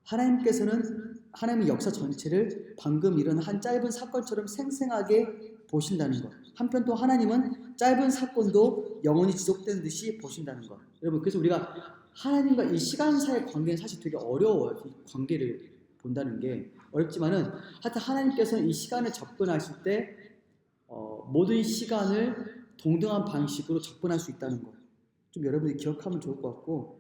하나님의 역사 전체를 방금 일어난 한 짧은 사건처럼 생생하게 보신다는 것. 한편 또 하나님은 짧은 사건도 영원히 지속되는 듯이 보신다는 것. 여러분 그래서 우리가 하나님과 이 시간사의 관계는 사실 되게 어려워요. 이 관계를 본다는 게 어렵지만은 하여튼 하나님께서는 이 시간을 접근하실 때 모든 시간을 동등한 방식으로 접근할 수 있다는 것. 좀 여러분이 기억하면 좋을 것 같고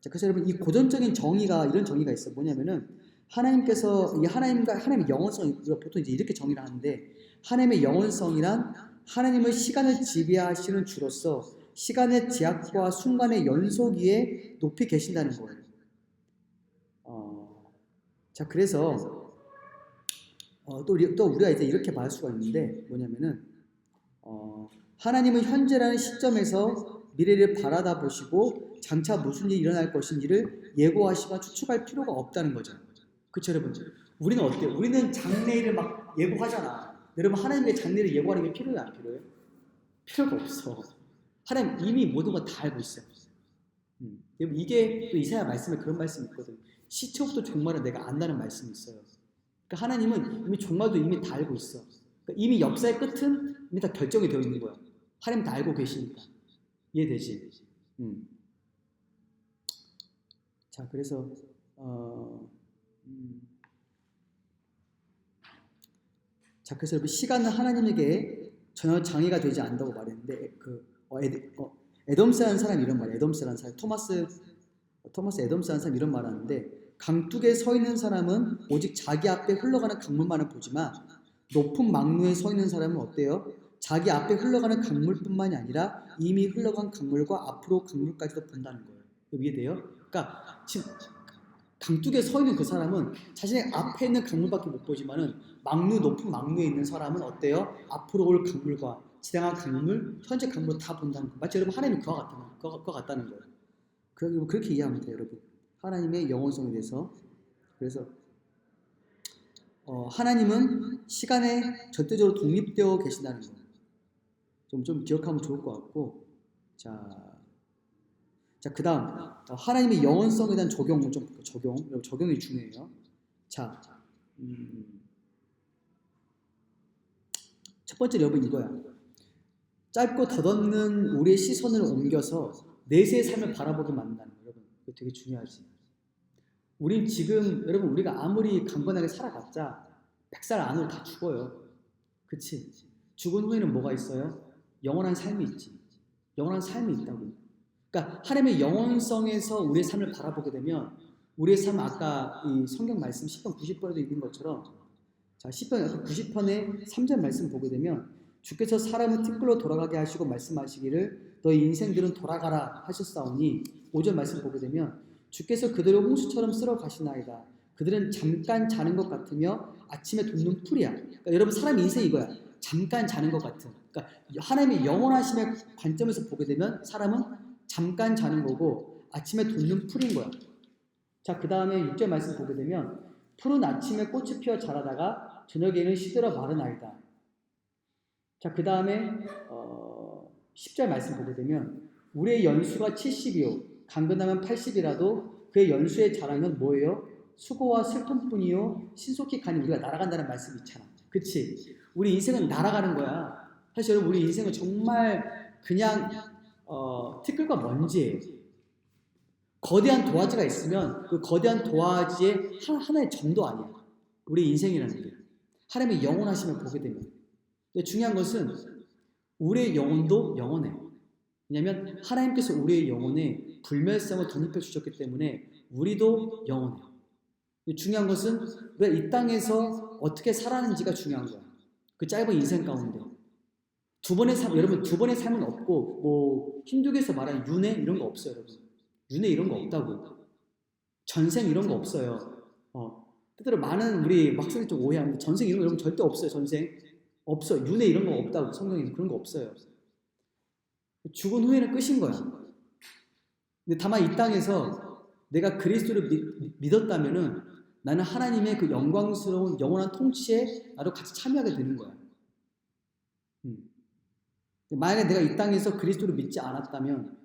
자, 그래서 여러분 이 고전적인 정의가 이런 정의가 있어요. 뭐냐면은 하나님께서 이 하나님의 영원성, 우리가 보통 이제 이렇게 정의를 하는데 하나님의 영원성이란 하나님의 시간을 지배하시는 주로서 시간의 제약과 순간의 연속 위에 높이 계신다는 거예요. 자, 그래서 또 우리가 이제 이렇게 말할 수가 있는데 뭐냐면은 하나님은 현재라는 시점에서 미래를 바라다 보시고 장차 무슨 일이 일어날 것인지를 예고하시거나 추측할 필요가 없다는 거죠. 그렇죠, 여러분? 우리는 어때요? 우리는 장래일을 막 예고하잖아. 여러분 하나님의 장래를 예고하는 게 필요해요, 안 필요해요? 필요가 없어. 하나님 이미 모든 거 다 알고 있어요. 여러분 이게 또 이사야 말씀에 그런 말씀이 있거든. 시초부터 종말은 내가 안다는 말씀이 있어요. 그러니까 하나님은 이미 종말도 이미 다 알고 있어. 그러니까 이미 역사의 끝은 이미 다 결정이 되어 있는 거야. 하나님 다 알고 계시니까. 이해되지? 자, 그래서 자, 그래서 여러분 시간은 하나님에게 전혀 장애가 되지 않는다고 말했는데 에덤스라는 사람이 이런 말이에요. 에덤스라는 사람, 토마스 에덤스라는 사람이 이런 말을 하는데 강둑에 서 있는 사람은 오직 자기 앞에 흘러가는 강물만을 보지만 높은 망루에 서 있는 사람은 어때요? 자기 앞에 흘러가는 강물뿐만이 아니라 이미 흘러간 강물과 앞으로 강물까지도 본다는 거예요. 이해돼요? 그러니까 지금 강둑에 서 있는 그 사람은 자신의 앞에 있는 강물밖에 못 보지만은 높은 막루에 있는 사람은 어때요? 앞으로 올 강물과 지나간 강물, 현재 강물 다 본다는 거. 마치 여러분 하나님이 그와 같다는 거예요. 그렇게 이해하면 돼요, 여러분. 하나님의 영원성에 대해서. 그래서 하나님은 시간에 절대적으로 독립되어 계신다는 거. 좀 기억하면 좋을 것 같고, 자, 그다음 하나님의 영원성에 대한 적용을 좀 볼게요. 적용이 중요해요. 자, 첫 번째 여러분 이거야. 짧고 덧없는 우리의 시선을 옮겨서 내세의 삶을 바라보게 만든다는 거. 여러분, 이거 되게 중요하지. 우린 지금 여러분 우리가 아무리 강건하게 살아봤자 100살 안으로 다 죽어요. 그치? 죽은 후에는 뭐가 있어요? 영원한 삶이 있지. 영원한 삶이 있다고. 그러니까 하나님의 영원성에서 우리의 삶을 바라보게 되면 우리의 삶은 아까 이 성경 말씀 10편 90편에도 있는 것처럼 자 10편 90편의 3절 말씀 보게 되면 주께서 사람을 티끌로 돌아가게 하시고 말씀하시기를 너희 인생들은 돌아가라 하셨사오니 5절 말씀 보게 되면 주께서 그들을 홍수처럼 쓸어 가시나이다. 그들은 잠깐 자는 것 같으며 아침에 돋는 풀이야. 그러니까 여러분 사람 인생이 이거야. 잠깐 자는 것 같은. 그러니까 하나님의 영원하심의 관점에서 보게 되면 사람은 잠깐 자는 거고 아침에 돋는 풀인 거야. 자, 그 다음에 6절 말씀 보게 되면 푸른 아침에 꽃이 피어 자라다가 저녁에는 시들어 마르나이다. 자, 그 다음에 10절 말씀 보게 되면 우리의 연수가 70이요 강건하면 80이라도 그의 연수의 자랑은 뭐예요? 수고와 슬픔뿐이요 신속히 가니 우리가 날아간다는 말씀이 있잖아. 그치? 우리 인생은 날아가는 거야. 사실 여러분 우리 인생은 정말 그냥 티끌과 먼지예요. 거대한 도화지가 있으면 그 거대한 도화지의 하나의 점도 아니야. 우리 인생이라는 게. 하나님의 영원하심을 보게 되면. 근데 중요한 것은 우리의 영혼도 영원해요. 왜냐하면 하나님께서 우리의 영혼에 불멸성을 덧입혀 주셨기 때문에 우리도 영원해요. 중요한 것은 우리가 이 땅에서 어떻게 살아가는지가 중요한 거야. 그 짧은 인생 가운데. 여러분 두 번의 삶은 없고 뭐 힌두교에서 말하는 윤회 이런 거 없어요, 여러분. 윤회 이런 거 없다고. 전생 이런 거 없어요. 때때로 많은 우리 학생들이 좀 오해하는데 전생 이런 거 여러분 절대 없어요. 전생 없어. 윤회 이런 거 없다고. 성경에는 그런 거 없어요. 죽은 후에는 끝인 거야. 근데 다만 이 땅에서 내가 그리스도를 믿었다면은 나는 하나님의 그 영광스러운 영원한 통치에 나도 같이 참여하게 되는 거야. 만약에 내가 이 땅에서 그리스도를 믿지 않았다면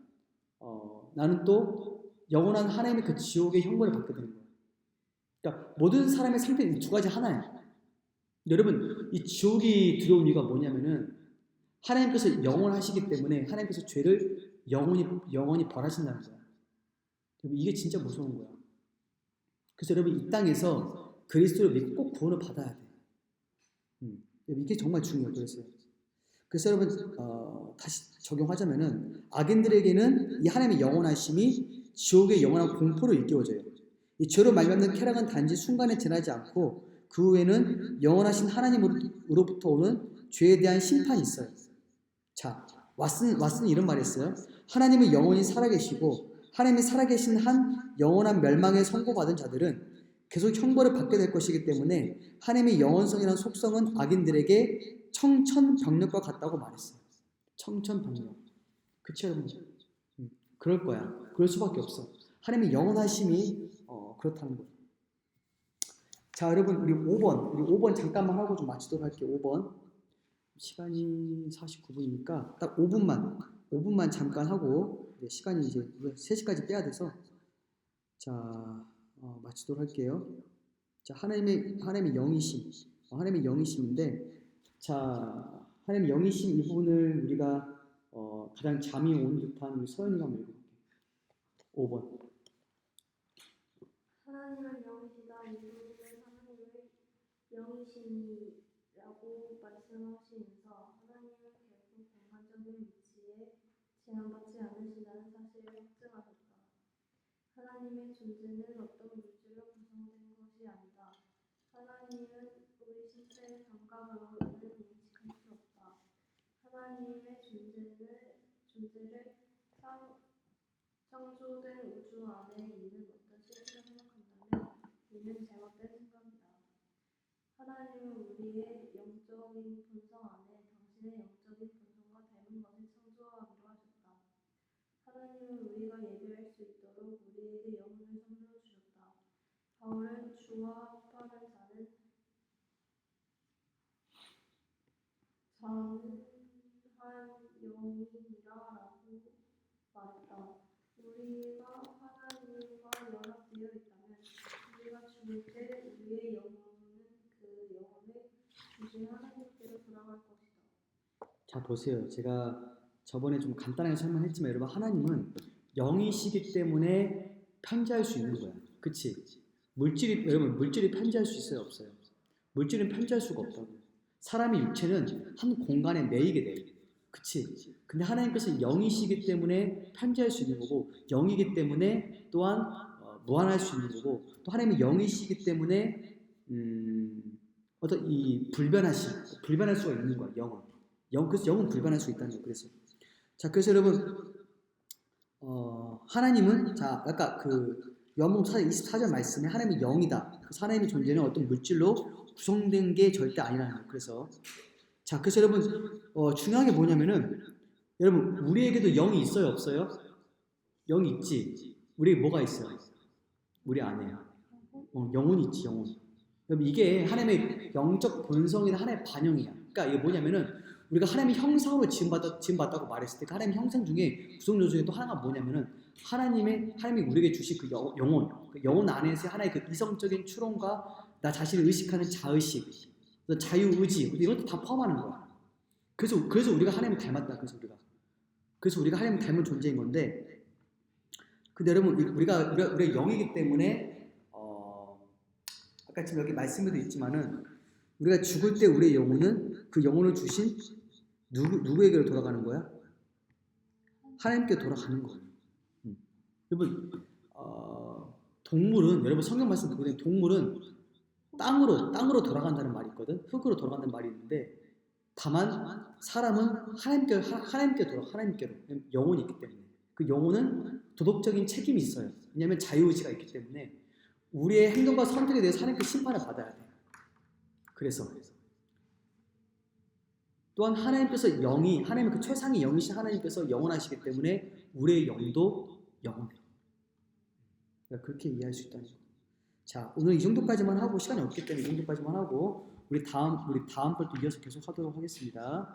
나는 또 영원한 하나님의 그 지옥의 형벌을 받게 되는 거야. 그러니까 모든 사람의 상태는 두 가지 하나야. 여러분 이 지옥이 들어온 이유가 뭐냐면은 하나님께서 영원하시기 때문에 하나님께서 죄를 영원히 벌하신다는 거야. 여러분 이게 진짜 무서운 거야. 그래서 여러분 이 땅에서 그리스도를 믿고 꼭 구원을 받아야 돼. 이게 정말 중요해요. 그래서 여러분 다시 적용하자면은 악인들에게는 이 하나님의 영원하심이 지옥의 영원한 공포를 일깨워줘요. 이 죄로 말미암는 쾌락은 단지 순간에 지나지 않고 그 후에는 영원하신 하나님으로부터 오는 죄에 대한 심판이 있어요. 자, 왓슨이 이런 말을 했어요. 하나님은 영원히 살아계시고 하나님이 살아계신 한 영원한 멸망에 선고받은 자들은 계속 형벌을 받게 될 것이기 때문에 하나님의 영원성이라는 속성은 악인들에게 청천벽력과 같다고 말했어요. 청천벽력. 그쵸 여러분? 그럴 거야. 그럴 수밖에 없어. 하나님의 영원하심이 그렇다는 거예요. 자 여러분 우리 5번 잠깐만 하고 좀 마치도록 할게요. 5번 시간이 49분이니까 딱 5분만 잠깐 하고 시간이 이제 3시까지 빼야 돼서 자 마치도록 할게요. 자 하나님의 영이심 하나님의 영이심인데 자 하나님의 영이심 이 부분을 우리가 가장 잠이 온 듯한 우리 서연이가 한번 읽어볼게요. 5번 하나님은 영이시다. 이 부분은 하나님의 영이심이라고 말씀하시면서 하나님은 결국 공간적인 위치에 제한받지 않으시다는 사실을 확증하셨다. 하나님의 존재는 어떤 물질로 구성된 것이 아니다. 하나님은 우리 신체의 감각으로는 인식할 수 없다. 하나님의 존재를 창조된 우주 안에 있는 어떤 실체를 생각한다면 이는 잘못된 생각이다. 하나님은 우리의 영적인 본성 안에 당신의 영적인 본성과 닮은 것을 창조하기로 하셨다. 하나님은 우리가 예배할 수 있도록 우리에게 영혼을 선물로 주셨다. 바울은 주와 합하는 자는 한 영이라라고 말했다. 우리가 하나님과 연합되어 있다면 우리가 죽을 때 우리의 영혼은 그 영혼을 주신 하나님께로 돌아갈 것이다. 자 보세요. 제가 저번에 좀 간단하게 설명했지만 여러분 하나님은 영이시기 때문에 편지할 수 있는 거야. 그치? 여러분 물질이 편지할 수 있어요? 없어요? 물질은 편지할 수가 없다고. 사람의 육체는 한 공간에 매이게 돼요. 그치? 근데 하나님께서 영이시기 때문에 편지할 수 있는 거고 영이기 때문에 또한 무한할 수 있는 거고 또 하나님이 영이시기 때문에 어떤 이 불변할 수가 있는 거야. 그래서 영은 불변할 수 있다는 거예요. 그래서 여러분 하나님은 자 아까 그 요한복음 4장 24절 말씀에 하나님이 영이다. 그래서 하나님의 존재는 어떤 물질로 구성된 게 절대 아니라는 거예요. 그래서 여러분 중요한 게 뭐냐면은 여러분 우리에게도 영이 있어요 없어요? 영이 있지. 우리에게 뭐가 있어요? 우리 안에 영혼이 있지. 영혼. 여러분 이게 하나님의 영적 본성이나 하나님의 반영이야. 그러니까 이게 뭐냐면은 우리가 하나님의 형상으로 지음받았다고 말했을 때 그 하나님의 형상 중에 구성요 중에 또 하나가 뭐냐면은 하나님이 우리에게 주신 그 영혼 안에서 하나의 그 이성적인 추론과 나 자신을 의식하는 자의식, 자유의지 이런 것도 다 포함하는 거야. 그래서 우리가 하나님을 닮았다. 그래서 우리가 하나님을 닮은 존재인 건데, 근데 여러분 우리가 영이기 때문에 아까 지금 여기 말씀에도 있지만은 우리가 죽을 때 우리의 영혼은 그 영혼을 주신 누구에게로 돌아가는 거야? 하나님께 돌아가는 거예요. 여러분 동물은 여러분 성경 말씀 보게 되면 동물은 땅으로 돌아간다는 말이 있거든. 흙으로 돌아간다는 말이 있는데 다만 사람은 하나님께로 영혼이 있기 때문에 그 영혼은 도덕적인 책임이 있어요. 왜냐하면 자유의지가 있기 때문에 우리의 행동과 선택에 대해서 하나님께 심판을 받아야 돼. 그래서 또한 하나님께서 하나님의 그 최상의 영이신 하나님께서 영원하시기 때문에 우리의 영도 영원해. 그렇게 이해할 수 있다는 거예요. 자, 오늘 이 정도까지만 하고 시간이 없기 때문에 이 정도까지만 하고 우리 다음 걸 또 이어서 계속 하도록 하겠습니다.